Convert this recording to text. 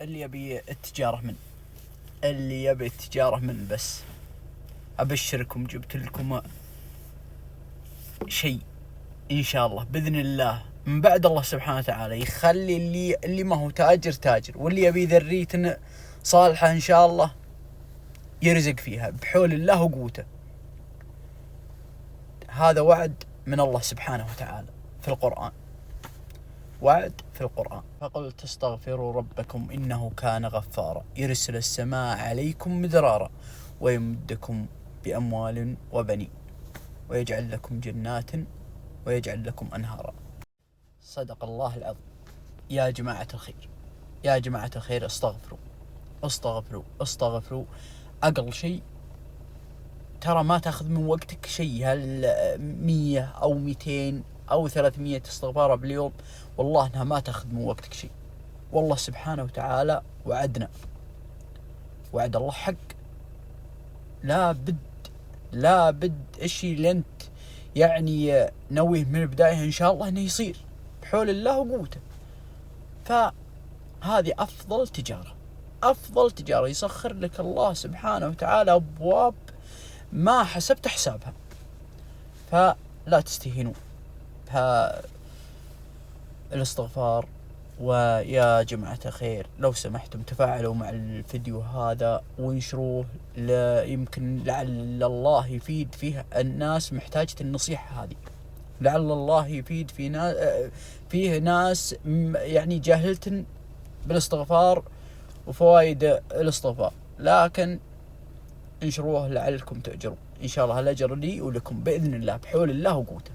اللي يبي التجارة من بس أبشركم جبت لكم شيء إن شاء الله بإذن الله من بعد الله سبحانه وتعالى يخلي اللي ما هو تاجر واللي يبي ذرية صالحة إن شاء الله يرزق فيها بحول الله وقوته. هذا وعد من الله سبحانه وتعالى في القرآن، وعد في القرآن. فقلت استغفروا ربكم إنه كان غفارا يرسل السماء عليكم مدرارا ويمدكم بأموال وبنين ويجعل لكم جنات ويجعل لكم أنهارا. صدق الله العظيم. يا جماعة الخير استغفروا. أقل شيء ترى ما تأخذ من وقتك شيء، هل 100 أو 200 أو 300 استغفار باليوم، والله أنها ما تأخذ من وقتك شيء. والله سبحانه وتعالى وعدنا، وعد الله حق، لا بد الشيء اللي أنت يعني نويه من البداية إن شاء الله أنه يصير بحول الله وقوته. فهذه أفضل تجارة يسخر لك الله سبحانه وتعالى أبواب ما حسبت حسابها، فلا تستهينوا الاستغفار. ويا جماعة الخير لو سمحتم تفاعلوا مع الفيديو هذا وانشروه، يمكن لعل الله يفيد فيه الناس محتاجة النصيحة هذه، لعل الله يفيد فيه ناس يعني جاهلة بالاستغفار وفوائد الاستغفار، لكن انشروه لعلكم تأجروا إن شاء الله. الأجر لي ولكم بإذن الله بحول الله وقوته.